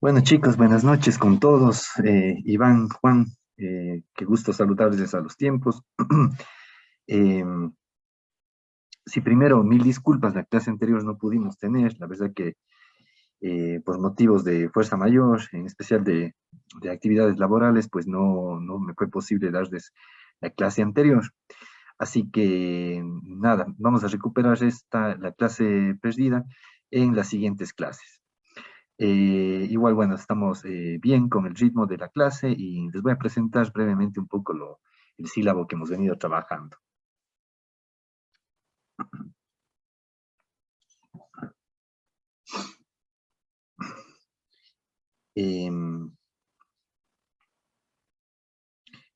Bueno, chicos, buenas noches con todos. Iván, Juan, qué gusto saludarles a los tiempos. Em, sí, primero, mil disculpas, la clase anterior no pudimos tener, la verdad que por motivos de fuerza mayor, en especial de actividades laborales, pues no me fue posible darles la clase anterior. Así que nada, vamos a recuperar la clase perdida en las siguientes clases. Igual, bueno, estamos bien con el ritmo de la clase y les voy a presentar brevemente un poco el sílabo que hemos venido trabajando. Em,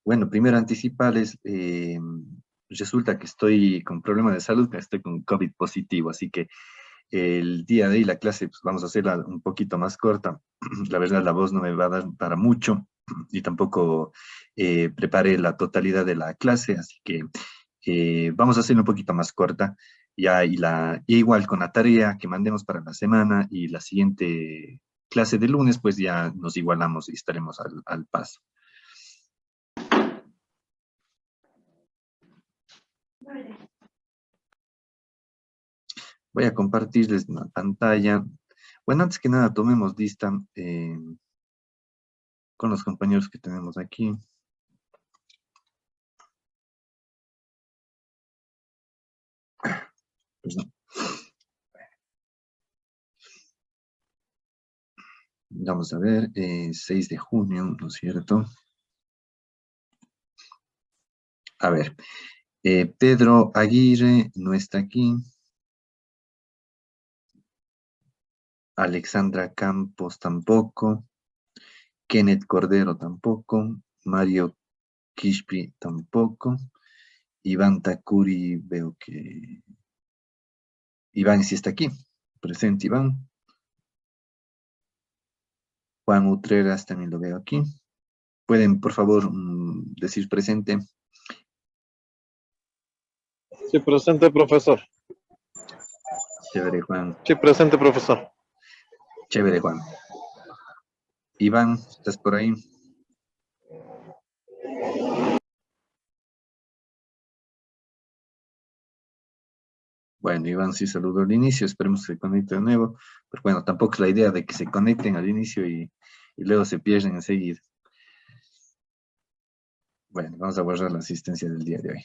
bueno, primero anticiparles, resulta que estoy con problemas de salud, que estoy con COVID positivo, así que el día de hoy la clase pues, vamos a hacerla un poquito más corta. La verdad, la voz no me va a dar para mucho y tampoco preparé la totalidad de la clase, así que vamos a hacerla un poquito más corta. Ya, y igual con la tarea que mandemos para la semana y la siguiente clase de lunes, pues ya nos igualamos y estaremos al paso. Voy a compartirles una pantalla. Bueno, antes que nada, tomemos lista con los compañeros que tenemos aquí. Pues no. Vamos a ver, 6 de junio, ¿no es cierto? A ver, Pedro Aguirre no está aquí. Alexandra Campos tampoco. Kenneth Cordero tampoco. Mario Kishpi tampoco. Iván Takuri, veo que... Iván sí está aquí. Presente, Iván. Juan Utreras también lo veo aquí. ¿Pueden, por favor, decir presente? Sí, presente, profesor. Chévere, Juan. Sí, presente, profesor. Chévere, Juan. Iván, ¿estás por ahí? Bueno, Iván sí saludó al inicio, esperemos que se conecte de nuevo. Pero bueno, tampoco es la idea de que se conecten al inicio y luego se pierden enseguida. Bueno, vamos a borrar la asistencia del día de hoy.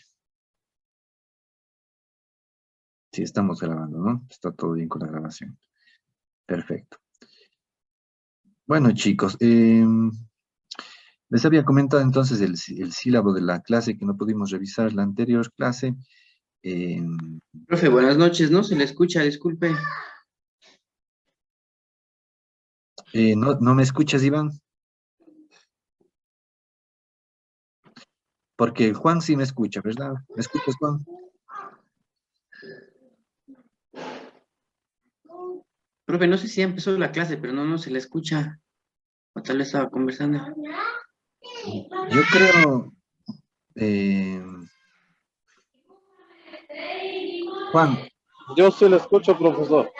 Sí, estamos grabando, ¿no? Está todo bien con la grabación. Perfecto. Bueno, chicos, les había comentado entonces el sílabo de la clase que no pudimos revisar la anterior clase. Profe, buenas noches, ¿no? Se le escucha, disculpe. ¿No me escuchas, Iván? Porque Juan sí me escucha, ¿verdad? ¿Me escuchas, Juan? Profe, no sé si ya empezó la clase, pero no se le escucha. O tal vez estaba conversando. Yo creo... Juan. Yo sí le escucho, profesor.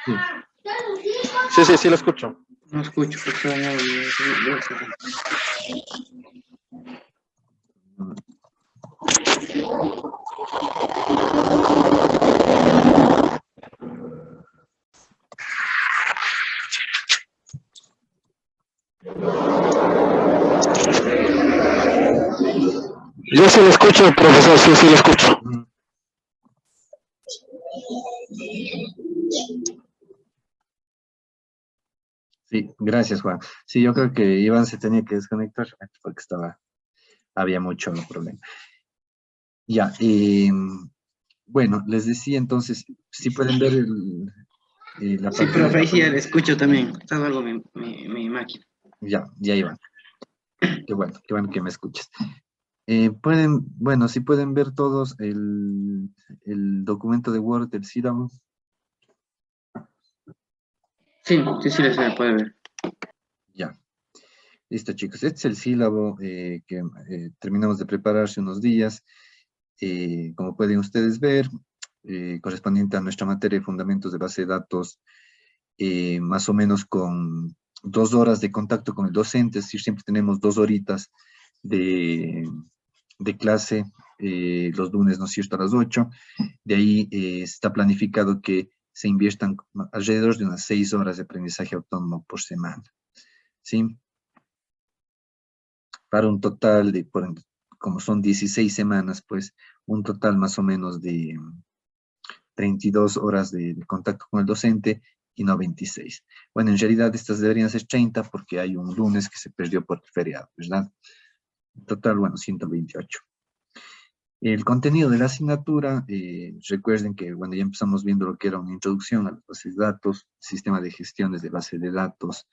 Sí. Sí le escucho. No escucho, profesor. Yo sí le escucho, profesor, sí le escucho. Sí, gracias, Juan. Sí, yo creo que Iván se tenía que desconectar porque había mucho problema. Ya, bueno, les decía entonces, si pueden ver la Sí, pantalla. profe, ahí sí ya le escucho también. Está algo mi máquina. Ya Iván. Qué bueno que me escuches. Bueno, si pueden ver todos el documento de Word del sílabo. Sí, se puede ver. Ya. Listo, chicos. Este es el sílabo que terminamos de preparar hace unos días. Como pueden ustedes ver, correspondiente a nuestra materia de fundamentos de base de datos, más o menos con 2 horas de contacto con el docente, es decir, siempre tenemos 2 horitas de clase los lunes, ¿no es cierto?, a las 8. De ahí está planificado que se inviertan alrededor de unas 6 horas de aprendizaje autónomo por semana, ¿sí? Para un total de, como son 16 semanas, pues un total más o menos de 32 horas de contacto con el docente y no 26. Bueno, en realidad estas deberían ser 30 porque hay un lunes que se perdió por el feriado, ¿verdad? En total, bueno, 128. El contenido de la asignatura, recuerden que bueno, ya empezamos viendo lo que era una introducción a las bases de datos, sistema de gestiones de base de datos,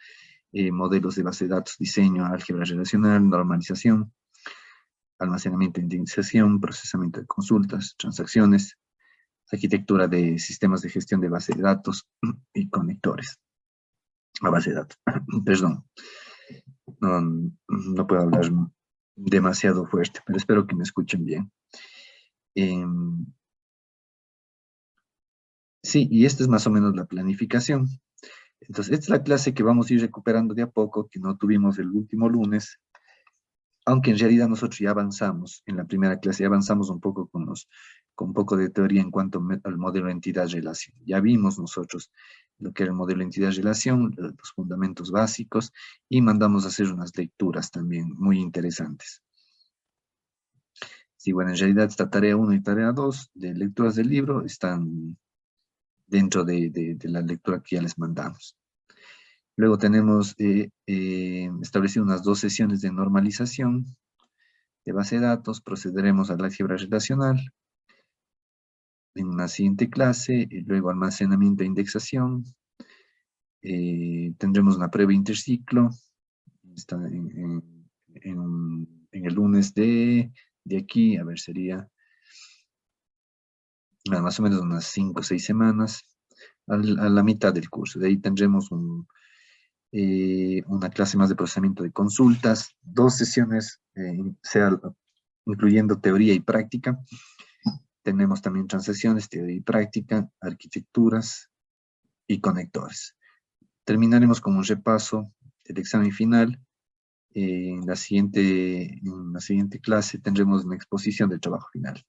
modelos de base de datos, diseño, álgebra relacional, normalización, almacenamiento e indexación, procesamiento de consultas, transacciones, arquitectura de sistemas de gestión de base de datos y conectores a base de datos. Perdón, no puedo hablar demasiado fuerte, pero espero que me escuchen bien. Sí, y esta es más o menos la planificación. Entonces, esta es la clase que vamos a ir recuperando de a poco, que no tuvimos el último lunes, aunque en realidad nosotros ya avanzamos, en la primera clase ya avanzamos un poco con un poco de teoría en cuanto al modelo entidad-relación. Ya vimos nosotros lo que era el modelo entidad-relación, los fundamentos básicos, y mandamos a hacer unas lecturas también muy interesantes. Sí, bueno, en realidad esta tarea 1 y tarea 2 de lecturas del libro están dentro de la lectura que ya les mandamos. Luego tenemos establecido unas 2 sesiones de normalización de base de datos. Procederemos al álgebra relacional en una siguiente clase, y luego almacenamiento e indexación. Tendremos una prueba interciclo. Está en el lunes de aquí, a ver, sería más o menos unas 5 o 6 semanas, a la mitad del curso. De ahí tendremos una clase más de procesamiento de consultas, 2 sesiones, incluyendo teoría y práctica. Tenemos también transacciones, teoría y práctica, arquitecturas y conectores. Terminaremos con un repaso del examen final. En la siguiente clase tendremos una exposición del trabajo final.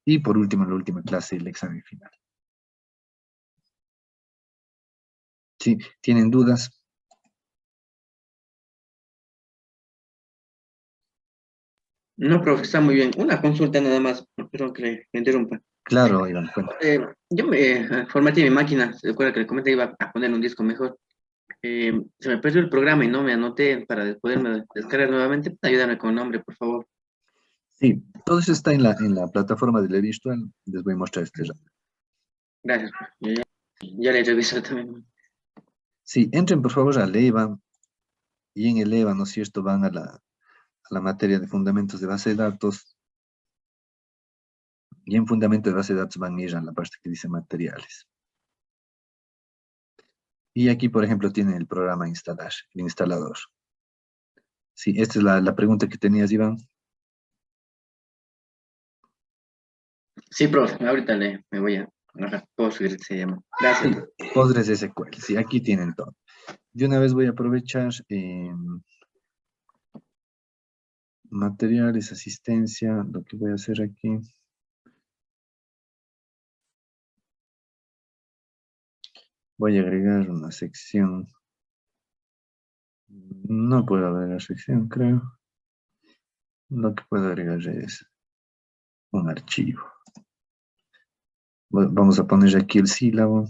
Y por último, en la última clase, el examen final. ¿Sí? ¿Tienen dudas? No, profe, está muy bien. Una consulta nada más, perdón que le interrumpa. Claro, Iván, cuenta. Yo me formateé mi máquina, se acuerda que le comenté iba a poner un disco mejor. Se me perdió el programa y no me anoté para poderme descargar nuevamente. Ayúdame con el nombre, por favor. Sí, todo eso está en la plataforma de la virtual. Les voy a mostrar este rato. Gracias, profe. Ya le reviso también. Sí, entren por favor al EVA, y en el EVA, ¿no es cierto?, van a la materia de fundamentos de base de datos, y en fundamentos de base de datos van a ir a la parte que dice materiales. Y aquí, por ejemplo, tienen el programa instalar, el instalador. Sí, esta es la pregunta que tenías, Iván. Sí, profe, ahorita me voy a Postgres se llama. Gracias, profe. Postgres SQL, sí, aquí tienen todo. De una vez voy a aprovechar materiales, asistencia, lo que voy a hacer aquí. Voy a agregar una sección. No puedo agregar sección, creo. Lo que puedo agregar es un archivo. Vamos a poner aquí el sílabo.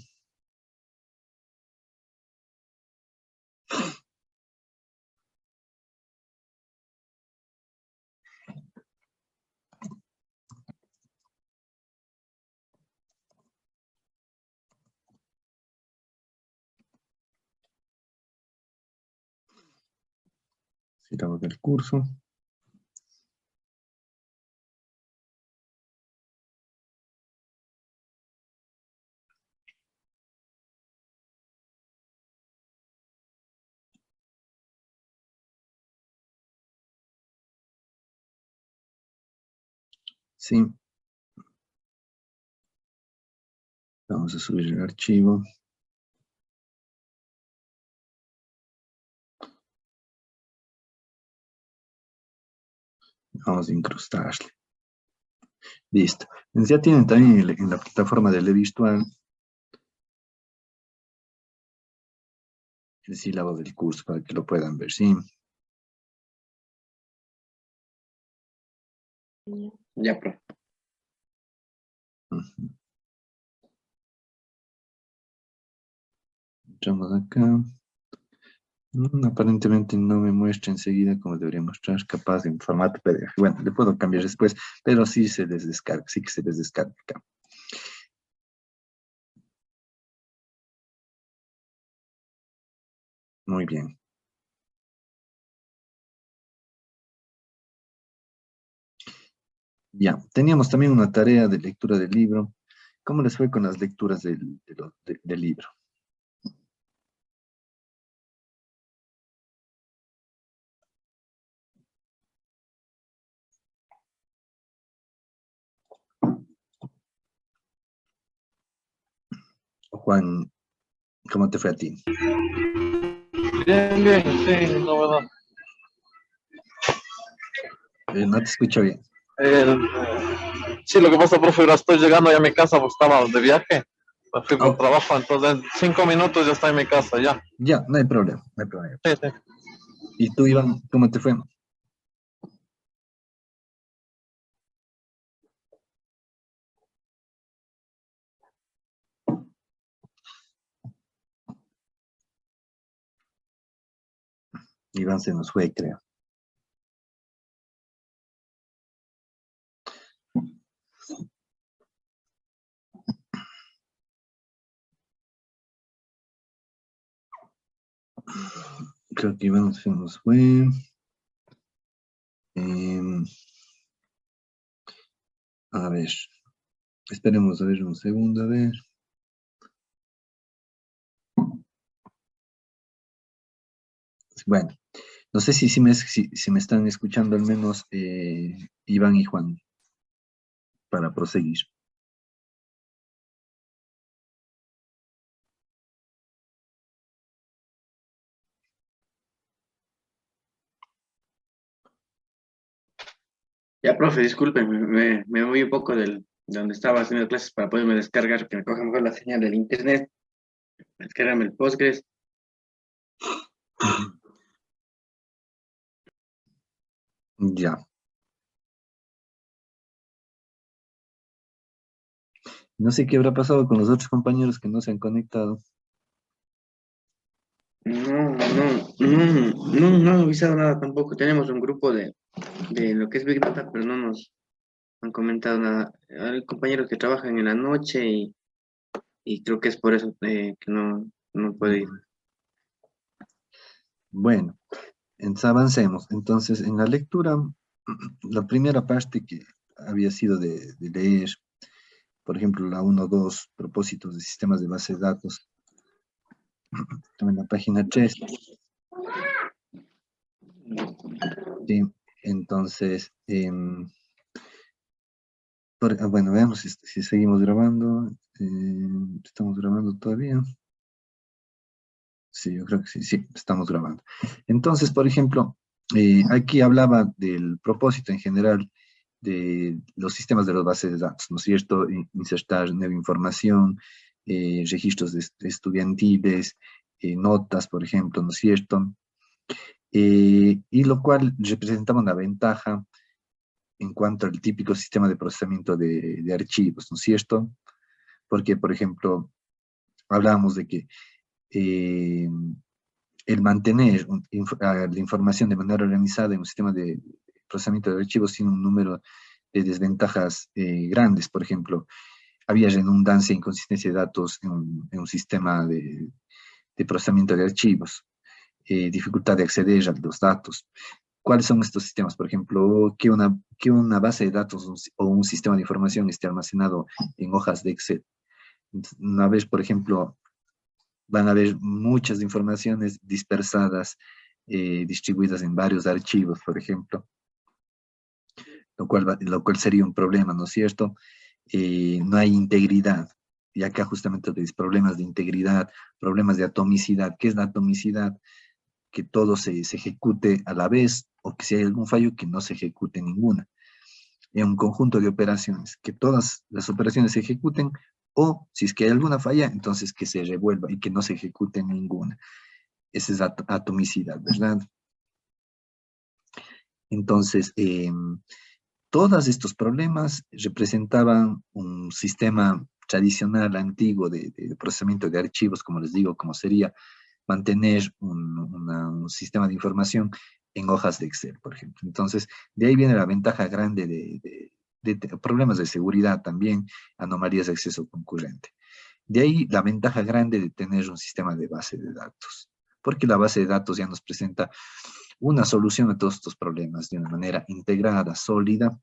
Sílabo del curso. Sí. Vamos a subir el archivo. Vamos a incrustarle. Listo. Entonces ya tienen también en la plataforma de Levirtual el sílabo del curso para que lo puedan ver, ¿sí? Ya, profe. Ujú. Entramos acá. Aparentemente no me muestra enseguida como debería mostrar, capaz en formato PDF. Bueno, le puedo cambiar después, pero sí se les descarga, sí que se les descarga acá. Muy bien. Ya, teníamos también una tarea de lectura del libro. ¿Cómo les fue con las lecturas del libro? Juan, ¿cómo te fue a ti? Bien, bien, sí, la verdad. No te escucho bien. Sí, lo que pasa, profe, ahora estoy llegando ya a mi casa, porque estaba de viaje. Me fui por Oh, trabajo, entonces en 5 minutos ya está en mi casa, ya. ya, no hay problema, no hay problema. Sí, sí. ¿Y tú, Iván, cómo te fue? Iván se nos fue, creo. Creo que Iván se nos fue. Em, a ver, esperemos a ver un segundo, a ver. Bueno, no sé si me están escuchando al menos Iván y Juan para proseguir. Ya, profe, disculpen, me moví un poco de donde estaba haciendo clases para poderme descargar, que me coja mejor la señal del internet, descargarme el Postgres. Ya. No sé qué habrá pasado con los otros compañeros que no se han conectado. No han avisado nada tampoco. Tenemos un grupo de lo que es Big Data, pero no nos han comentado nada. Hay compañeros que trabajan en la noche y creo que es por eso que no puede ir. Bueno, entonces avancemos. Entonces, en la lectura, la primera parte que había sido de leer, por ejemplo, la 1, 2, propósitos de sistemas de base de datos, en la página 3. Sí, entonces, bueno, veamos si seguimos grabando. ¿Estamos grabando todavía? Sí, yo creo que sí, sí, estamos grabando. Entonces, por ejemplo, aquí hablaba del propósito en general de los sistemas de las bases de datos, ¿no es cierto? Insertar nueva información, registros estudiantiles, notas, por ejemplo, ¿no es cierto? Y lo cual representaba una ventaja en cuanto al típico sistema de procesamiento de archivos, ¿no es cierto? Porque, por ejemplo, hablábamos de que eh, el mantener la información de manera organizada en un sistema de procesamiento de archivos tiene un número de desventajas grandes. Por ejemplo, había redundancia e inconsistencia de datos en un sistema de procesamiento de archivos, dificultad de acceder a los datos. ¿Cuáles son estos sistemas? Por ejemplo, que una base de datos o un sistema de información esté almacenado en hojas de Excel. Una vez, por ejemplo, van a haber muchas informaciones dispersadas, distribuidas en varios archivos, por ejemplo, lo cual sería un problema, ¿no es cierto? No hay integridad, y acá justamente tenéis problemas de integridad, problemas de atomicidad. ¿Qué es la atomicidad? Que todo se ejecute a la vez, o que si hay algún fallo que no se ejecute ninguna. En un conjunto de operaciones, que todas las operaciones se ejecuten, o si es que hay alguna falla, entonces que se revuelva y que no se ejecute ninguna. Esa es atomicidad, ¿verdad? Entonces, todos estos problemas representaban un sistema tradicional, antiguo, de procesamiento de archivos, como les digo, como sería mantener un sistema de información en hojas de Excel, por ejemplo. Entonces, de ahí viene la ventaja grande de problemas de seguridad también, anomalías de acceso concurrente. De ahí la ventaja grande de tener un sistema de base de datos, porque la base de datos ya nos presenta una solución a todos estos problemas de una manera integrada, sólida,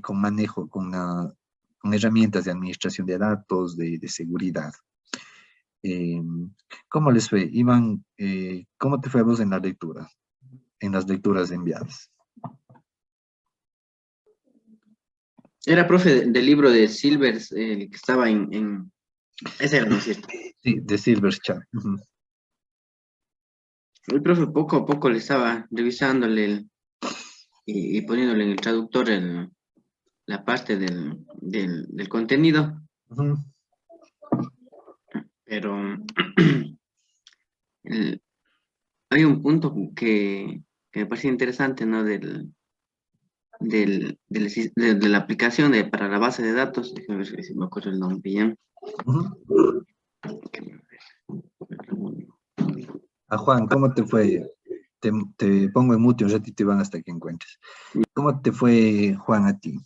con manejo, con herramientas de administración de datos, de seguridad. ¿Cómo les fue? Iván, ¿cómo te fue a vos en la lectura? En las lecturas enviadas. Era profe del libro de Silvers, que estaba Ese era, ¿no es cierto? Sí, de Silverchat. Uh-huh. El profe poco a poco le estaba revisándole y poniéndole en el traductor la parte del contenido, Uh-huh. pero hay un punto que me parecía interesante, ¿no? De la aplicación para la base de datos. Déjame ver si me acuerdo el nombre bien. Uh-huh. A Juan, ¿cómo te fue? Te pongo en mute un ratito, Iván, hasta que encuentres. ¿Cómo te fue, Juan, a ti?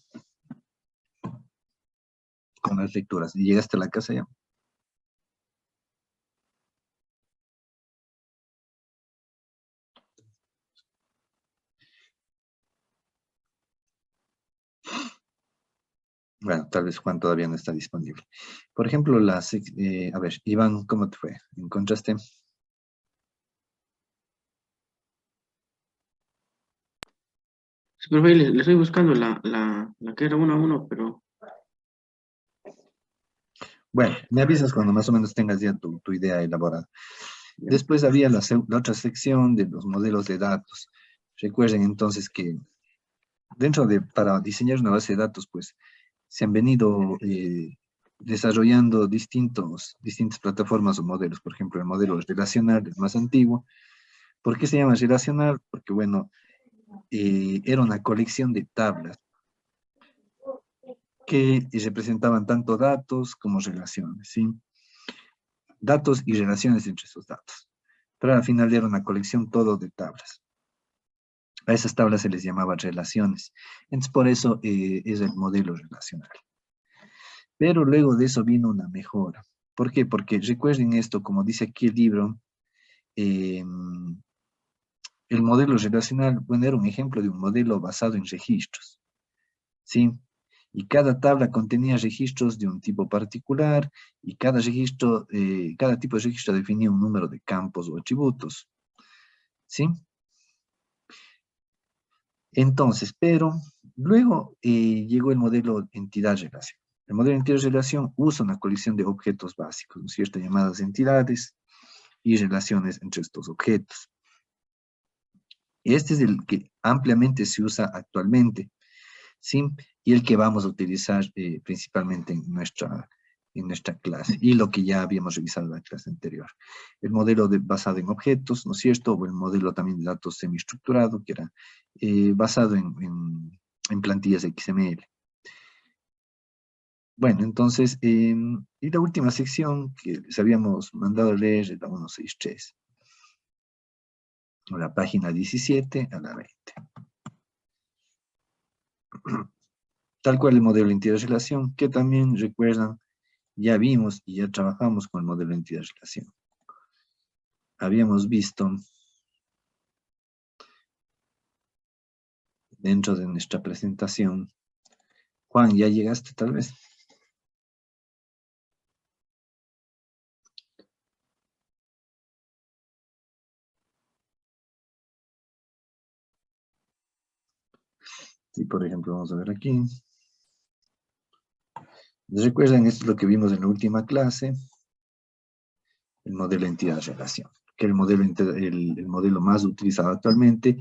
Con las lecturas. ¿Y llegaste a la casa ya? Bueno, tal vez Juan todavía no está disponible. Por ejemplo, a ver, Iván, ¿cómo te fue? ¿Encontraste? Sí, profe, le estoy buscando la que era 1 a 1, pero Bueno, me avisas cuando más o menos tengas ya tu idea elaborada. Después había la otra sección de los modelos de datos. Recuerden entonces que para diseñar una base de datos, pues, se han venido desarrollando distintas plataformas o modelos. Por ejemplo, el modelo relacional es más antiguo. ¿Por qué se llama relacional? Porque, bueno, era una colección de tablas que representaban tanto datos como relaciones, ¿sí? Datos y relaciones entre esos datos. Pero al final era una colección todo de tablas. A esas tablas se les llamaba relaciones. Entonces, por eso es el modelo relacional. Pero luego de eso vino una mejora. ¿Por qué? Porque recuerden esto, como dice aquí el libro, el modelo relacional, bueno, era un ejemplo de un modelo basado en registros, ¿sí? Y cada tabla contenía registros de un tipo particular, y cada tipo de registro definía un número de campos o atributos, ¿sí? Entonces, pero luego llegó el modelo entidad-relación. El modelo entidad-relación usa una colección de objetos básicos, ¿no es cierto?, llamadas entidades y relaciones entre estos objetos. Este es el que ampliamente se usa actualmente, ¿sí? Y el que vamos a utilizar principalmente en nuestra clase, y lo que ya habíamos revisado en la clase anterior. El modelo basado en objetos, ¿no es cierto? O el modelo también de datos semiestructurado, que era basado en plantillas XML. Bueno, entonces, y la última sección que les habíamos mandado a leer es la 163. La página 17 a la 20. Tal cual el modelo de entidad-relación, que también recuerdan, ya vimos y ya trabajamos con el modelo de entidad-relación. Habíamos visto dentro de nuestra presentación. Juan, ¿ya llegaste tal vez? Sí, por ejemplo, vamos a ver aquí. Recuerden, esto es lo que vimos en la última clase, el modelo de entidad-relación, que es el modelo más utilizado actualmente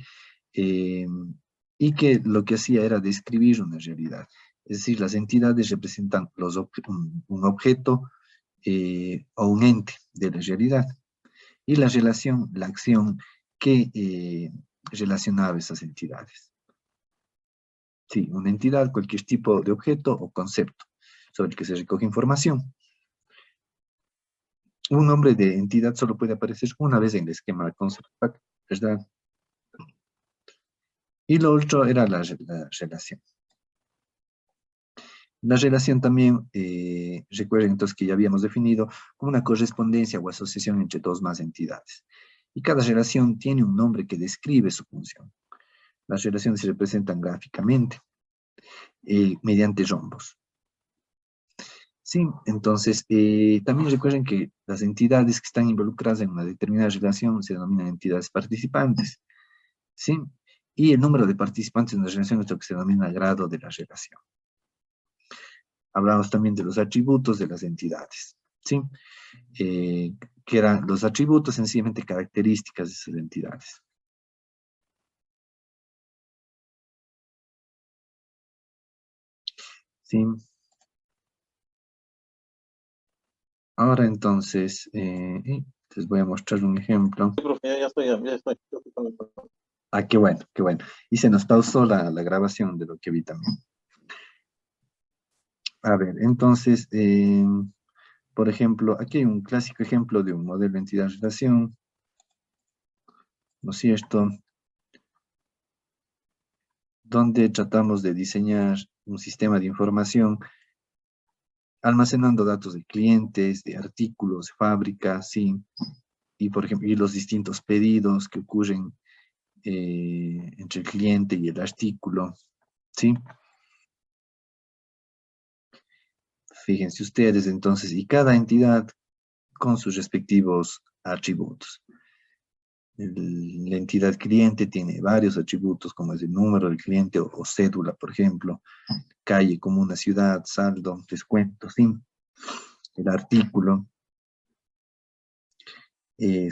y que lo que hacía era describir una realidad. Es decir, las entidades representan un objeto o un ente de la realidad, y la relación, la acción que relacionaba esas entidades. Sí, una entidad, cualquier tipo de objeto o concepto sobre el que se recoge información. Un nombre de entidad solo puede aparecer una vez en el esquema conceptual, ¿verdad? Y lo otro era la relación. La relación también, recuerden entonces que ya habíamos definido como una correspondencia o asociación entre dos más entidades. Y cada relación tiene un nombre que describe su función. Las relaciones se representan gráficamente, mediante rombos. Sí, entonces, también recuerden que las entidades que están involucradas en una determinada relación se denominan entidades participantes. ¿Sí? Y el número de participantes en la relación es lo que se denomina grado de la relación. Hablamos también de los atributos de las entidades, ¿sí? Que eran los atributos sencillamente características de esas entidades. ¿Sí? Ahora entonces, les voy a mostrar un ejemplo. Sí, profe, ya estoy, ya estoy. Ah, qué bueno, qué bueno. Y se nos pausó la grabación de lo que vi también. A ver, entonces, por ejemplo, aquí hay un clásico ejemplo de un modelo de entidad-relación, ¿no es cierto? Donde tratamos de diseñar un sistema de información almacenando datos de clientes, de artículos, de fábrica, sí, y por ejemplo, y los distintos pedidos que ocurren entre el cliente y el artículo, sí. Fíjense ustedes entonces, y cada entidad con sus respectivos atributos. La entidad cliente tiene varios atributos, como es el número del cliente o cédula, por ejemplo, calle, comuna, ciudad, saldo, descuento, sí. El artículo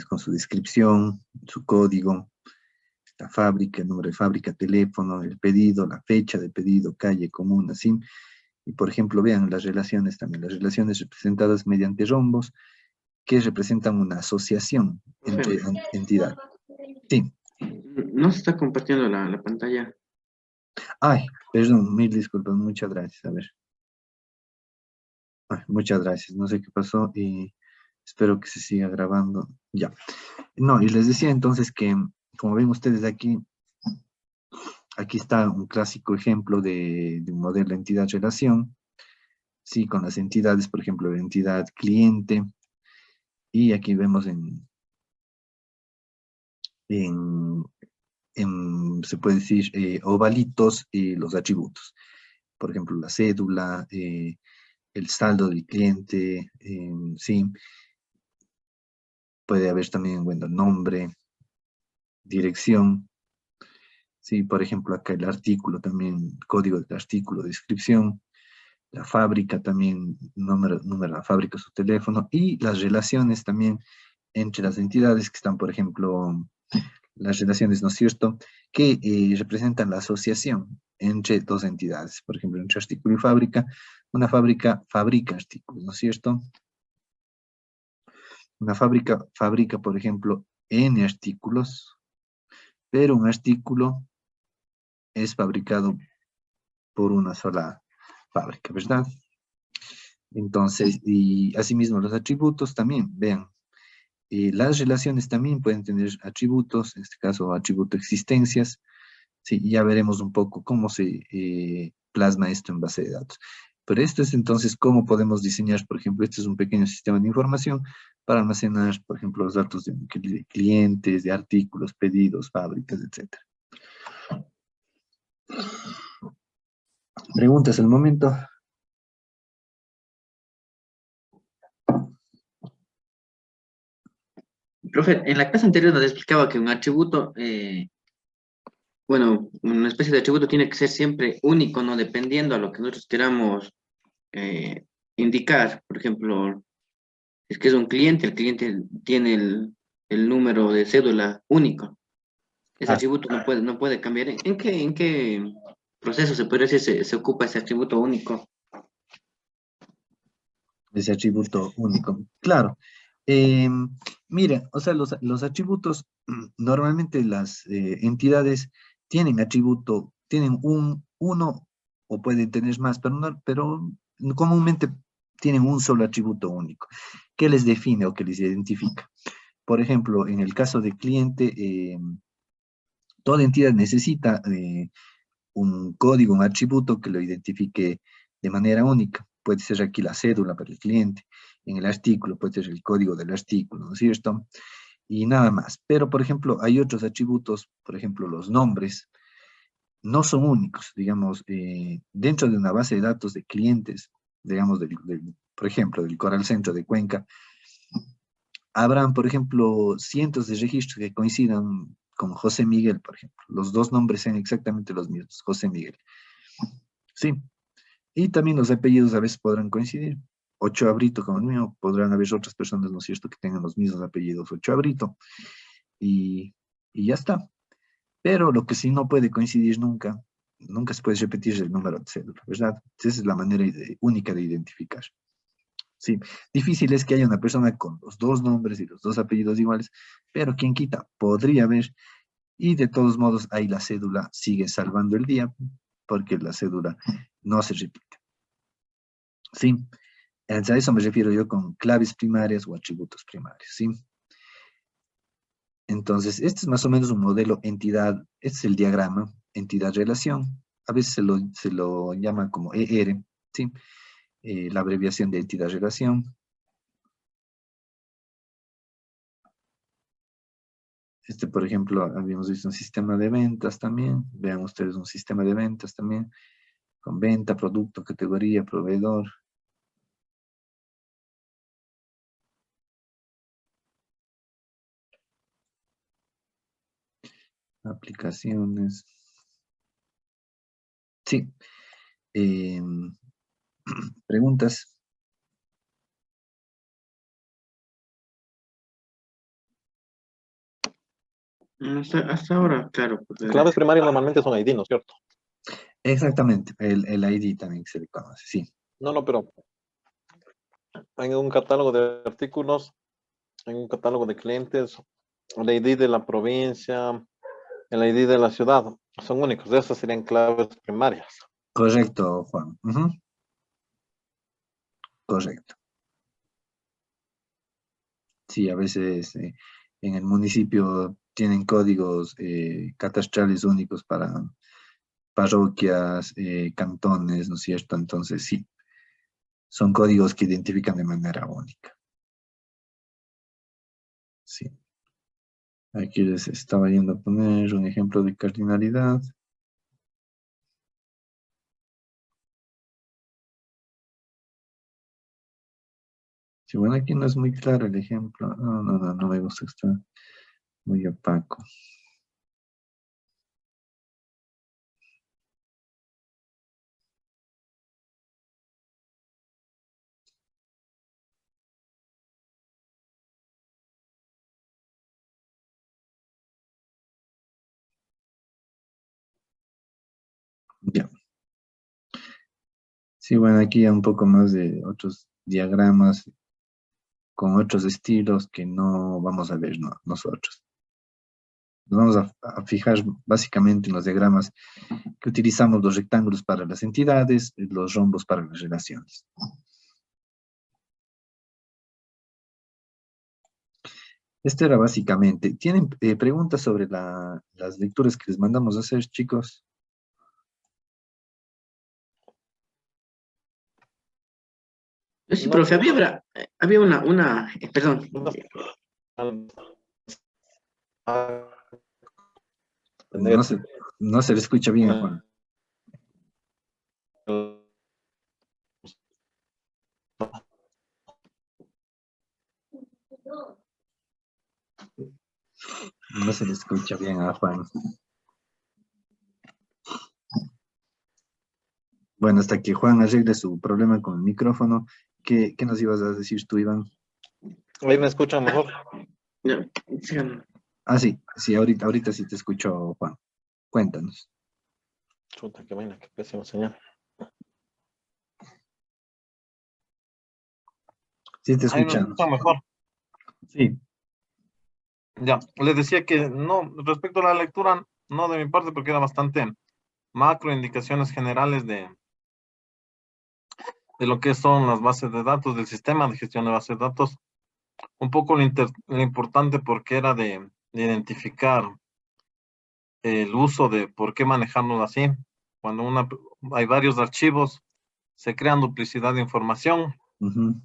con su descripción, su código, la fábrica, el número de fábrica, teléfono, el pedido, la fecha de pedido, calle, comuna, sí. Y por ejemplo, vean las relaciones también, las relaciones representadas mediante rombos que representan una asociación Profe, entre entidades. Sí. no se está compartiendo la pantalla. Ay, perdón, mil disculpas, muchas gracias. A ver. Ay, muchas gracias, no sé qué pasó y espero que se siga grabando. Ya. No, y les decía entonces que, como ven ustedes aquí, aquí está un clásico ejemplo de un modelo de entidad-relación, sí, con las entidades, por ejemplo, la entidad cliente, y aquí vemos en, se puede decir, ovalitos los atributos. Por ejemplo, la cédula, el saldo del cliente, sí. Puede haber también, bueno, nombre, dirección. Sí, por ejemplo, acá el artículo también, código del artículo, descripción. La fábrica también, número de la fábrica, su teléfono. Y las relaciones también entre las entidades que están, por ejemplo, las relaciones, ¿no es cierto?, que representan la asociación entre dos entidades. Por ejemplo, entre artículo y fábrica, una fábrica fabrica artículos, ¿no es cierto? Una fábrica fabrica, por ejemplo, N artículos, pero un artículo es fabricado por una sola fábrica, ¿verdad? Entonces, y asimismo los atributos también, vean, las relaciones también pueden tener atributos, en este caso atributo existencias, sí, ya veremos un poco cómo se plasma esto en base de datos. Pero esto es entonces cómo podemos diseñar, por ejemplo, este es un pequeño sistema de información para almacenar, por ejemplo, los datos de clientes, de artículos, pedidos, fábricas, etc. Preguntas al momento. Profe, en la clase anterior nos explicaba que un atributo, bueno, una especie de atributo tiene que ser siempre único, ¿no? Dependiendo a lo que nosotros queramos indicar. Por ejemplo, es que es un cliente, el cliente tiene el número de cédula único. ese atributo no puede cambiar. En qué proceso se podría decir se ocupa ese atributo único? Ese atributo único. Claro. Mira, o sea, los atributos, normalmente las entidades tienen atributo, tienen uno o pueden tener más, pero comúnmente tienen un solo atributo único que les define o que les identifica. Por ejemplo, en el caso de cliente, toda entidad necesita un código, un atributo que lo identifique de manera única. Puede ser aquí la cédula para el cliente, en el artículo puede ser el código del artículo, ¿no es cierto? Y nada más. Pero, por ejemplo, hay otros atributos, por ejemplo, los nombres, no son únicos, digamos, dentro de una base de datos de clientes, digamos, por ejemplo, del Coral Centro de Cuenca, habrán, por ejemplo, cientos de registros que coincidan con José Miguel, por ejemplo. Los dos nombres sean exactamente los mismos, José Miguel. Sí, y también los apellidos a veces podrán coincidir. Ochoa Brito, como el mío, podrán haber otras personas, ¿no es cierto?, que tengan los mismos apellidos Ochoa Brito. Y ya está. Pero lo que sí no puede coincidir nunca, nunca se puede repetir el número de cédula, ¿verdad? Esa es la manera única de identificar. Sí, difícil es que haya una persona con los dos nombres y los dos apellidos iguales, pero quien quita, podría haber, y de todos modos ahí la cédula sigue salvando el día, porque la cédula no se repite. Sí, a eso me refiero yo con claves primarias o atributos primarios, ¿sí? Entonces, este es más o menos un modelo entidad, este es el diagrama, entidad-relación, a veces se lo llama como ER, ¿sí? La abreviación de entidad-relación. Este, por ejemplo, habíamos visto un sistema de ventas también, vean ustedes un sistema de ventas también, con venta, producto, categoría, proveedor. Aplicaciones. Sí. Preguntas. Hasta ahora, claro. Claves primarias normalmente son ID, ¿no es cierto? Exactamente, el ID también se le conoce, sí. No, pero en un catálogo de artículos, en un catálogo de clientes, el ID de la provincia, el ID de la ciudad, son únicos. Esas serían claves primarias. Correcto, Juan. Correcto. Sí, a veces en el municipio tienen códigos catastrales únicos para parroquias, cantones, ¿no es cierto? Entonces, sí, son códigos que identifican de manera única. Sí. Aquí les estaba yendo a poner un ejemplo de cardinalidad. Sí, bueno, aquí no es muy claro el ejemplo. No me gusta, está muy opaco. Ya. Sí, bueno, aquí hay un poco más de otros diagramas con otros estilos que no vamos a ver nosotros. Nos vamos a fijar básicamente en los diagramas que utilizamos los rectángulos para las entidades, los rombos para las relaciones. Esto era básicamente. ¿Tienen preguntas sobre las lecturas que les mandamos a hacer, chicos? Sí, No, profe, había perdón. No se, no se le escucha bien a Juan. No se le escucha bien a Juan. Bueno, hasta que Juan arregle su problema con el micrófono, ¿qué nos ibas a decir tú, Iván? Ahí me escuchan mejor. No, sí, sí, ahorita sí te escucho, Juan. Cuéntanos. Chuta, qué vaina, qué pésima señal. Sí, te Ahí me escuchamos. escuchan mejor. Sí. Ya, les decía que no, respecto a la lectura, no de mi parte, porque era bastante macro, indicaciones generales de lo que son las bases de datos, del sistema de gestión de bases de datos. Un poco lo importante porque era de identificar el uso de por qué manejarnos así. Cuando hay varios archivos, se crean duplicidad de información. Ujú.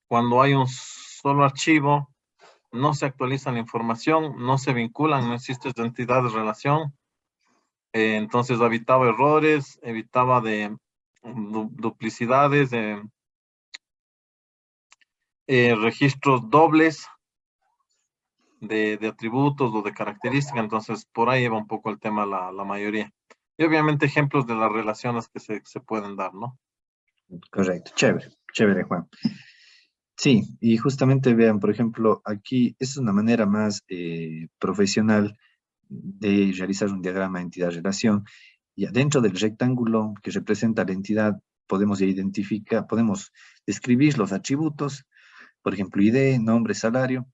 Cuando hay un solo archivo, no se actualiza la información, no se vinculan, no existe identidad de relación. Entonces evitaba errores, evitaba de duplicidades, registros dobles de atributos o de características. Entonces por ahí va un poco el tema la mayoría. Y obviamente ejemplos de las relaciones que se pueden dar, ¿no? Correcto, chévere, chévere, Juan. Sí, y justamente vean, por ejemplo, aquí es una manera más profesional de realizar un diagrama de entidad-relación. Y dentro del rectángulo que representa la entidad, podemos identificar, podemos describir los atributos, por ejemplo, ID, nombre, salario,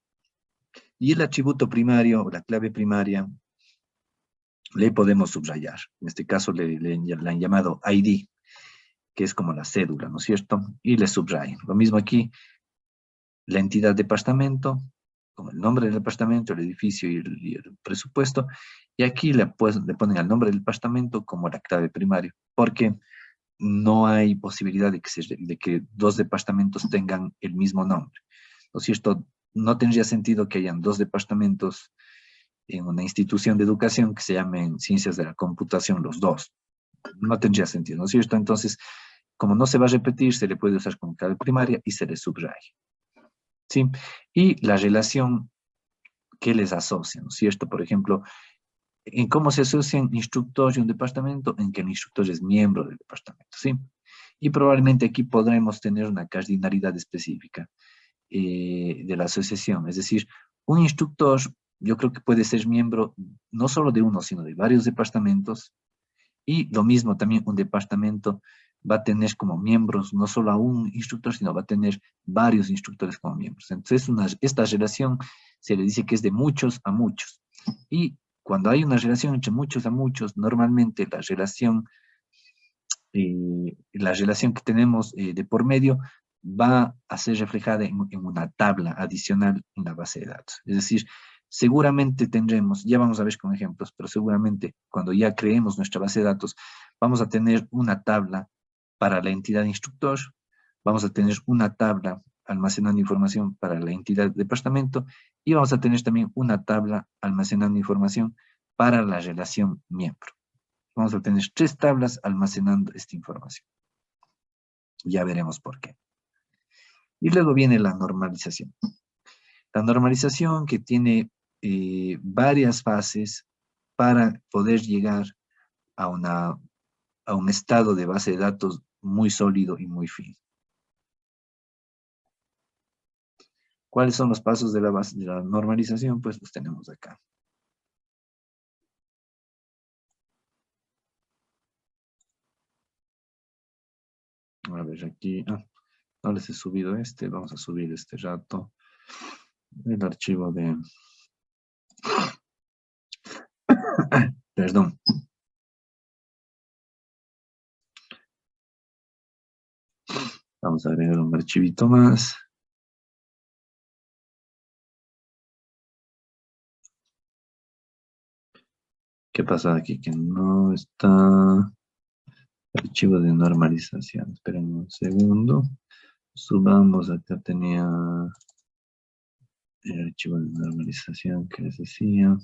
y el atributo primario, la clave primaria, le podemos subrayar. En este caso le han llamado ID, que es como la cédula, ¿no es cierto? Y le subrayan. Lo mismo aquí, la entidad departamento, con el nombre del departamento, el edificio y el presupuesto, y aquí le ponen el nombre del departamento como la clave primaria, porque no hay posibilidad de que dos departamentos tengan el mismo nombre. ¿No es cierto? No tendría sentido que hayan dos departamentos en una institución de educación que se llamen ciencias de la computación los dos. No tendría sentido, ¿no es cierto? Entonces, como no se va a repetir, se le puede usar como clave primaria y se le subraya. ¿Sí? Y la relación que les asocia, ¿no es cierto? Por ejemplo, en cómo se asocian instructor y un departamento, en que el instructor es miembro del departamento, ¿sí? Y probablemente aquí podremos tener una cardinalidad específica de la asociación, es decir, un instructor yo creo que puede ser miembro no solo de uno, sino de varios departamentos, y lo mismo también un departamento va a tener como miembros no solo a un instructor, sino va a tener varios instructores como miembros. Entonces, esta relación se le dice que es de muchos a muchos. Y cuando hay una relación entre muchos a muchos, normalmente la relación que tenemos de por medio va a ser reflejada en una tabla adicional en la base de datos. Es decir, seguramente tendremos, ya vamos a ver con ejemplos, pero seguramente cuando ya creemos nuestra base de datos, vamos a tener una tabla para la entidad instructor, vamos a tener una tabla almacenando información para la entidad departamento y vamos a tener también una tabla almacenando información para la relación miembro. Vamos a tener 3 tablas almacenando esta información. Ya veremos por qué. Y luego viene la normalización. La normalización que tiene varias fases para poder llegar a un estado de base de datos muy sólido y muy fino. ¿Cuáles son los pasos de la normalización? Pues los tenemos acá. A ver, aquí, no les he subido vamos a subir este rato el archivo de, perdón. Vamos a agregar un archivito más. ¿Qué pasa aquí? Que no está archivo de normalización. Esperen un segundo. Subamos, acá tenía el archivo de normalización que les decía.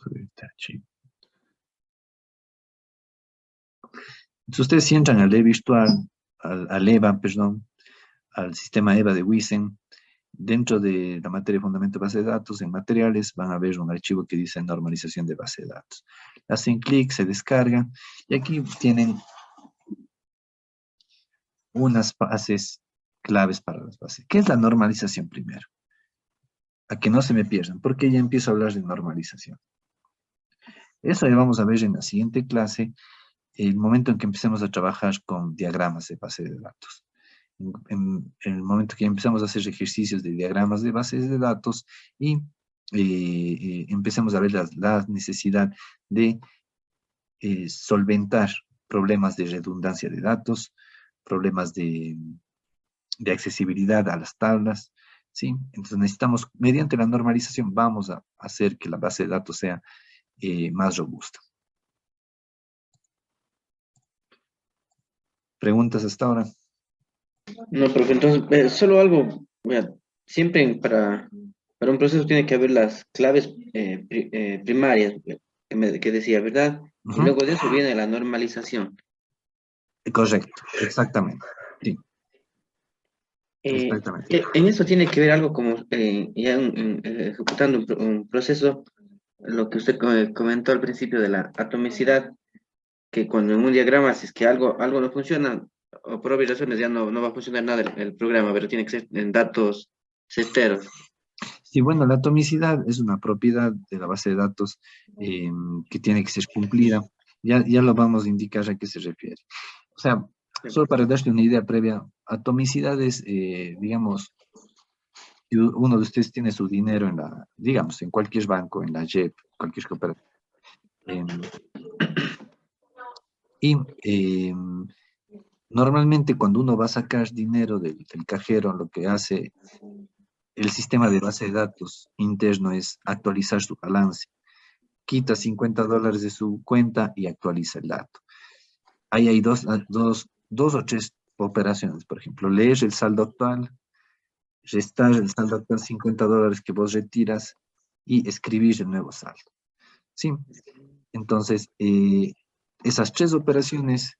Subir este archivo. Entonces ustedes si entran al virtual, al EVA, perdón, al sistema EVA de Wisen, dentro de la materia de fundamento de base de datos, en materiales, van a ver un archivo que dice normalización de base de datos. Hacen clic, se descarga, y aquí tienen unas bases claves para las bases. ¿Qué es la normalización primero? a que no se me pierdan, porque ya empiezo a hablar de normalización. Eso ya vamos a ver en la siguiente clase, el momento en que empecemos a trabajar con diagramas de base de datos. En el momento que empezamos a hacer ejercicios de diagramas de bases de datos y empecemos a ver la necesidad de solventar problemas de redundancia de datos, problemas de accesibilidad a las tablas, ¿sí? Entonces necesitamos, mediante la normalización, vamos a hacer que la base de datos sea más robusta. ¿Preguntas hasta ahora? No, profe, entonces, solo algo, vea, siempre para un proceso tiene que haber las claves primarias que decía, ¿verdad? Y Ujú. luego de eso viene la normalización. Correcto, exactamente. Sí, Eh, exactamente. en eso tiene que ver algo como ya ejecutando un proceso, lo que usted comentó al principio de la atomicidad, que cuando en un diagrama, si es que algo no funciona, o por obvias razones ya no va a funcionar nada el programa, pero tiene que ser en datos certeros. Sí, bueno, la atomicidad es una propiedad de la base de datos que tiene que ser cumplida. Ya lo vamos a indicar a qué se refiere. O sea, solo para darte una idea previa, atomicidad es, digamos, si uno de ustedes tiene su dinero en la, digamos, en cualquier banco, en la JEP, cualquier cooperativa. Y normalmente cuando uno va a sacar dinero del cajero, lo que hace el sistema de base de datos interno es actualizar su balance. Quita $50 de su cuenta y actualiza el dato. Ahí hay dos o tres operaciones. Por ejemplo, leer el saldo actual, restar el saldo actual $50 que vos retiras y escribir el nuevo saldo. ¿Sí? Entonces, esas tres operaciones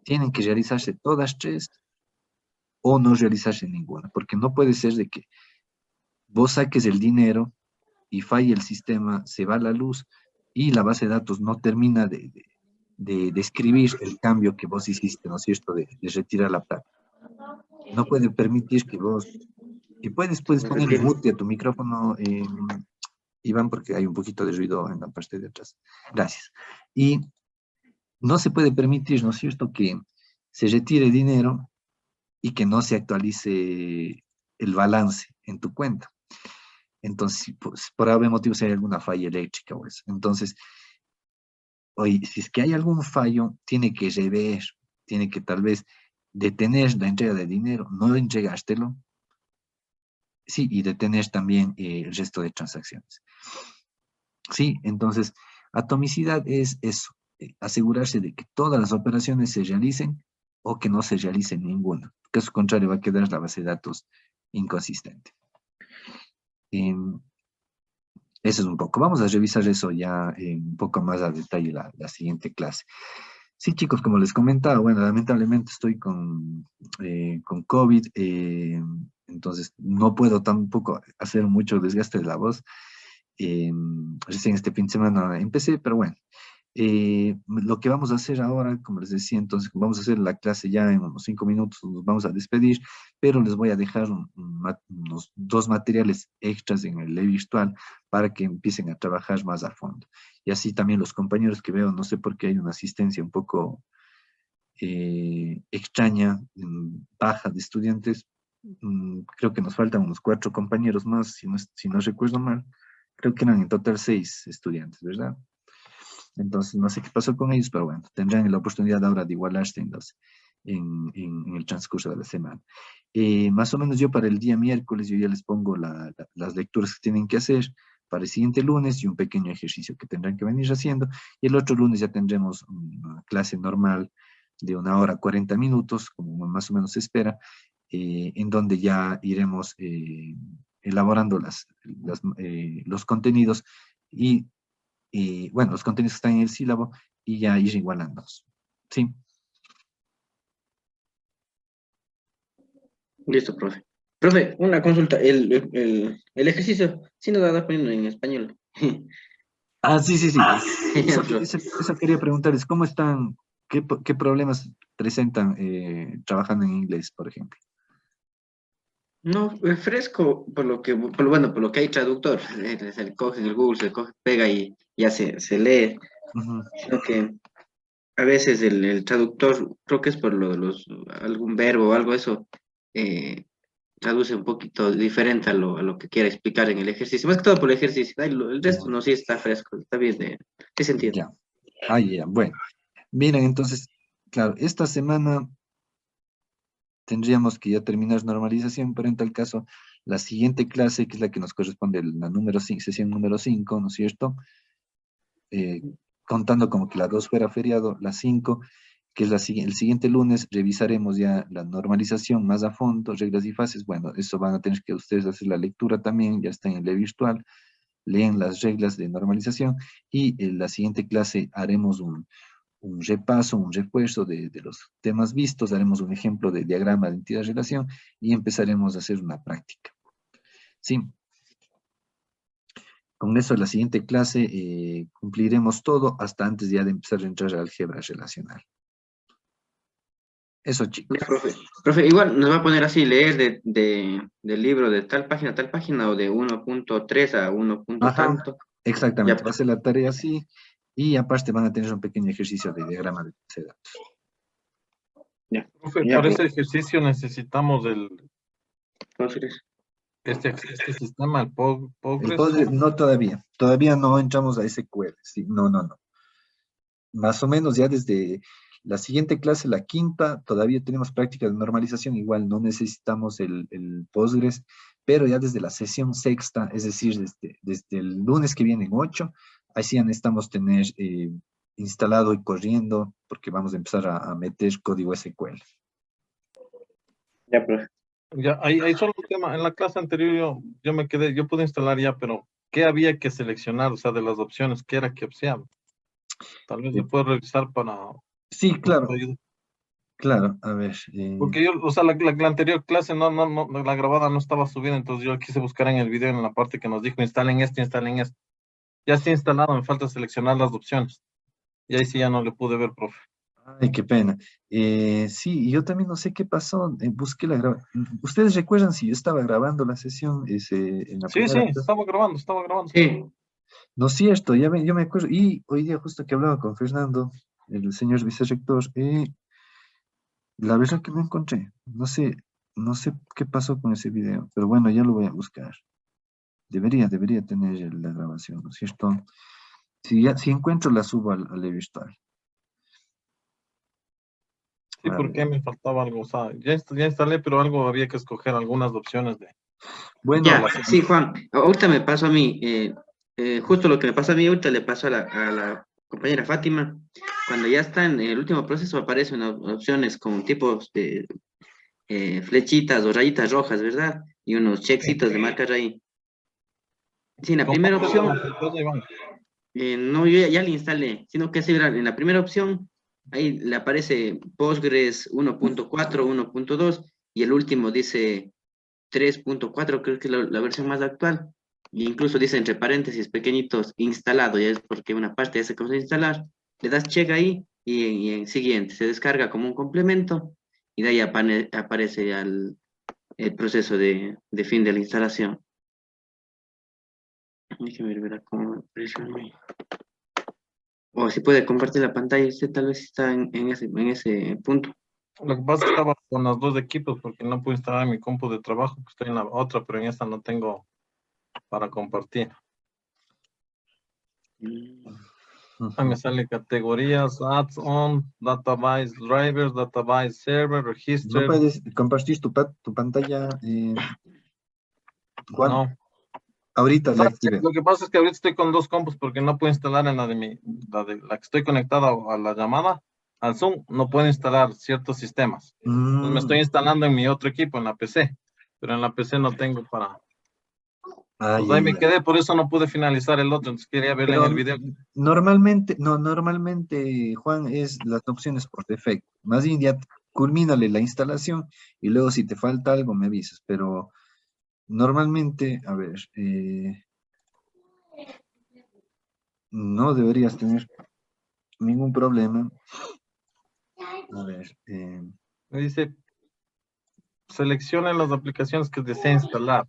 tienen que realizarse todas tres o no realizarse ninguna, porque no puede ser de que vos saques el dinero y falle el sistema, se va la luz y la base de datos no termina de escribir el cambio que vos hiciste, ¿no es cierto?, de retirar la plata. No puede permitir que vos, y puedes ponerle mute a tu micrófono, Iván, porque hay un poquito de ruido en la parte de atrás. Gracias. Y no se puede permitir, ¿no es cierto?, que se retire dinero y que no se actualice el balance en tu cuenta. Entonces, pues, por algún motivo, si hay alguna falla eléctrica o eso. Entonces, oye, si es que hay algún fallo, tiene que rever, tiene que tal vez detener la entrega de dinero, no entregártelo, sí, y detener también el resto de transacciones. Sí, entonces, atomicidad es eso, asegurarse de que todas las operaciones se realicen o que no se realice ninguna. Caso contrario, va a quedar la base de datos inconsistente. Eso es un poco. Vamos a revisar eso ya un poco más a detalle la siguiente clase. Sí, chicos, como les comentaba, bueno, lamentablemente estoy con COVID, entonces no puedo tampoco hacer mucho desgaste de la voz. Recién este fin de semana empecé, pero bueno. Lo que vamos a hacer ahora, como les decía, entonces vamos a hacer la clase ya en unos 5 minutos, nos vamos a despedir, pero les voy a dejar unos 2 materiales extras en el virtual para que empiecen a trabajar más a fondo. Y así también los compañeros que veo, no sé por qué hay una asistencia un poco extraña, baja de estudiantes. Creo que nos faltan unos 4 compañeros más, si no recuerdo mal. Creo que eran en total 6 estudiantes, ¿verdad? Entonces, no sé qué pasó con ellos, pero bueno, tendrán la oportunidad ahora de igualarse en el transcurso de la semana. Más o menos yo para el día miércoles, yo ya les pongo las lecturas que tienen que hacer para el siguiente lunes y un pequeño ejercicio que tendrán que venir haciendo. Y el otro lunes ya tendremos una clase normal de 1 hora 40 minutos, como más o menos se espera, en donde ya iremos elaborando los contenidos y bueno, los contenidos que están en el sílabo y ya ir igualándolos. ¿Sí? Listo, profe. Profe, una consulta. El ejercicio, sí nos va poniendo en español. Ah, sí, sí, sí. Genial, profe. Eso quería preguntarles, ¿cómo están, qué problemas presentan trabajando en inglés, por ejemplo? No, es fresco, por lo que hay traductor. Se le coge en el Google, se le coge, pega y ya se lee. Ujú. Sino que a veces el traductor, creo que es por lo de algún verbo o algo eso, eh, traduce un poquito diferente a lo que quiere explicar en el ejercicio. Más que todo por el ejercicio. Ay, el resto Ya, no, sí está fresco, está bien, sí se entiende. ya. Ah, ya, bueno. Miren, entonces, claro, esta semana tendríamos que ya terminar normalización, pero en tal caso, la siguiente clase, que es la que nos corresponde, la número 5, sesión número 5, ¿no es cierto? Eh, Contando como que la 2 fuera feriado, la 5, que es el siguiente lunes, revisaremos ya la normalización más a fondo, reglas y fases. Bueno, eso van a tener que ustedes hacer la lectura también, ya está en el virtual, leen las reglas de normalización y en la siguiente clase haremos un repaso, un refuerzo de los temas vistos, haremos un ejemplo de diagrama de entidad-relación y empezaremos a hacer una práctica. Sí, con eso en la siguiente clase cumpliremos todo hasta antes ya de empezar a entrar a álgebra relacional. Eso, Ya, chicos. profe. Profe, igual nos va a poner así, leer del libro de tal página o de 1.3 a 1 punto Ajá, tanto. Ya, exactamente. Va a ser la tarea así y aparte van a tener un pequeño ejercicio de diagrama de base de datos. ya, Profe, ya, para ese profe. ejercicio necesitamos Entonces, este sistema, el El Postgres. Postgre, no todavía. Todavía no entramos a SQL. Sí, no, no, no. Más o menos ya desde la siguiente clase, la quinta, todavía tenemos práctica de normalización, igual no necesitamos el Postgres, pero ya desde la sesión sexta, es decir, desde el lunes que viene en 8, ahí sí ya necesitamos tener instalado y corriendo, porque vamos a empezar a meter código SQL. ya, profe. Ya, ahí solo un tema. En la clase anterior yo me quedé, yo pude instalar ya, pero ¿qué había que seleccionar? O sea, de las opciones, ¿qué era que opción? Tal vez Eh, lo puedo revisar para sí, un poco claro, de ayuda. claro, a ver. Porque yo, o sea, la anterior clase no, la grabada no estaba subida, entonces yo quise buscar en el video en la parte que nos dijo instalen esto. Ya está instalado, me falta seleccionar las opciones. Y ahí sí ya no le pude ver, profe. Ay, qué pena. Sí, y yo también no sé qué pasó. Busqué la grabación. ¿Ustedes recuerdan si yo estaba grabando la sesión en la Sí, sí, primera clase? estaba grabando, estaba grabando. Sí, No es cierto, yo me acuerdo. Y hoy día justo que hablaba con Fernando, el señor vicerrector, la verdad que no encontré. No sé qué pasó con ese video, pero bueno, ya lo voy a buscar. Debería tener la grabación, ¿no es cierto? Si encuentro, la subo al virtual. Sí, A ver. porque me faltaba algo. O sea, ya instalé, pero algo había que escoger algunas opciones de Bueno, ya, la sí, serie. Juan. Ahorita me pasó a mí, justo lo que me pasó a mí, ahorita le pasó a la compañera Fátima. Cuando ya está en el último proceso, aparecen opciones con tipos de flechitas o rayitas rojas, ¿verdad? Y unos checkcitos de marcar ahí. Sí, en la primera Compártelo en opción, la pantalla, Iván. no, yo ya le instalé, sino que así verán, en la primera opción, ahí le aparece Postgres 1.4, 1.2 y el último dice 3.4, creo que es la versión más actual. E incluso dice entre paréntesis pequeñitos instalado, ya es porque una parte ya se comenzó a instalar. Le das check ahí y en siguiente se descarga como un complemento y de ahí aparece ya el proceso de fin de la instalación. Déjeme ver cómo me apareció a mí. O si puede compartir la pantalla, usted tal vez está en ese punto. Lo que pasa es que estaba con los dos equipos porque no pude instalar mi compu de trabajo, que estoy en la otra, pero en esta no tengo para compartir. Mm. Ahí me ujú. sale categorías, add-on, database drivers, database server, ¿No register. puedes compartir tu pantalla, Juan? No. Ahorita la activé. Lo que pasa es que ahorita estoy con dos compus porque no puedo instalar en la que estoy conectada a la llamada, al Zoom, no puedo instalar ciertos sistemas. Entonces me estoy Mm, instalando en mi otro equipo, en la PC, pero en la PC no tengo para. Pues ay, ahí ay, me ay. quedé, por eso no pude finalizar el otro, entonces quería verle en Pero el video. normalmente, no, normalmente, Juan, es las opciones por defecto. Más bien ya culmínale la instalación y luego si te falta algo me avisas. Pero normalmente, a ver, no deberías tener ningún problema. A ver, Me dice seleccione las aplicaciones que desea instalar.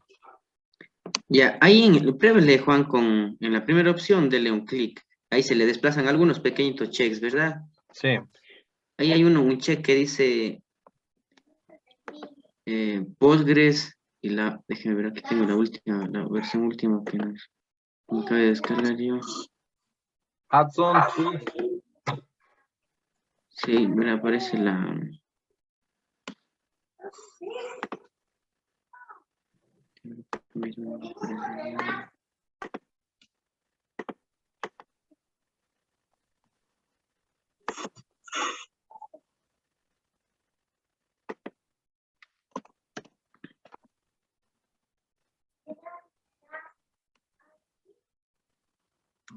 Ya, ahí pruébele, Juan, en la primera opción, dele un clic. Ahí se le desplazan algunos pequeñitos checks, ¿verdad? Sí. Ahí hay un check que dice Postgres y déjeme ver, aquí tengo la versión última que me acabo de descargar yo. Add-on to. Sí, me aparece la...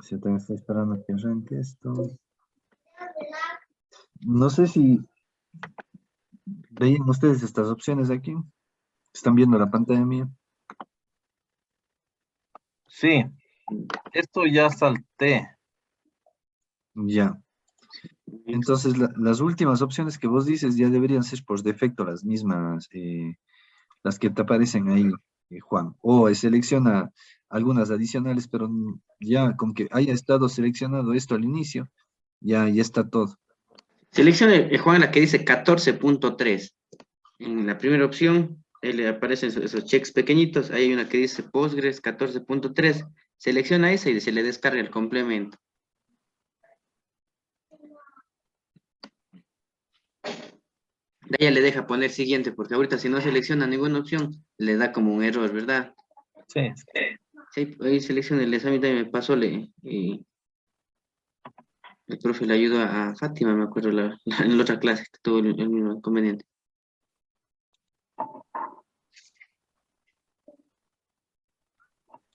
Sí, yo también estoy esperando que arranque esto. No sé si veían ustedes estas opciones aquí. ¿Están viendo la pantalla mía? Sí. Esto ya salté. Ya. Entonces, las últimas opciones que vos dices ya deberían ser por defecto las mismas, las que te aparecen ahí, Juan. O selecciona algunas adicionales, pero ya con que haya estado seleccionado esto al inicio, ya está todo. Seleccione, Juan, la que dice 14.3. En la primera opción, ahí le aparecen esos checks pequeñitos. Ahí hay una que dice Postgres 14.3. Selecciona esa y se le descarga el complemento. De ahí ya le deja poner siguiente, porque ahorita si no selecciona ninguna opción, le da como un error, ¿verdad? Sí. Sí, ahí selecciona el examen, también me pasó, y el profe le ayudó a Fátima, me acuerdo, en la otra clase que tuvo el mismo inconveniente.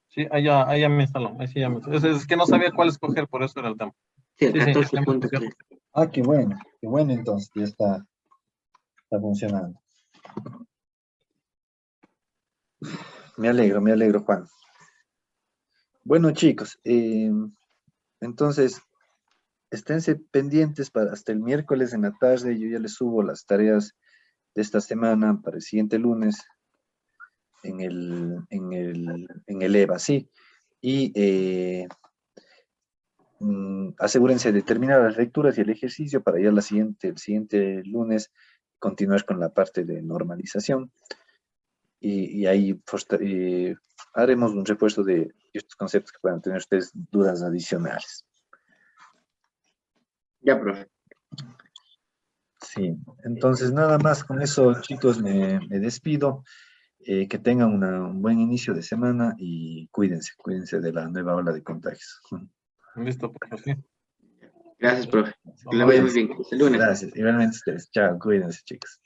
Sí, ahí ya me instaló. Ahí sí ya me instaló. Es que no sabía cuál escoger, por eso era el tema. Sí, el Sí, ya me 14.3. Ah, qué bueno entonces, ya está funcionando. Me alegro, Juan. Bueno, chicos, entonces, esténse pendientes para hasta el miércoles en la tarde. Yo ya les subo las tareas de esta semana para el siguiente lunes en el EVA, ¿sí? Y asegúrense de terminar las lecturas y el ejercicio para ya el siguiente lunes continuar con la parte de normalización. Y ahí haremos un refuerzo de estos conceptos que puedan tener ustedes dudas adicionales. Ya, profe. Sí, entonces nada más con eso, chicos, me despido. Que tengan un buen inicio de semana y cuídense de la nueva ola de contagios. Listo, profe, sí. Gracias, profe. Que le vaya muy Cuídense. bien. Hasta el lunes. Gracias, igualmente ustedes. Chao, cuídense, chicos.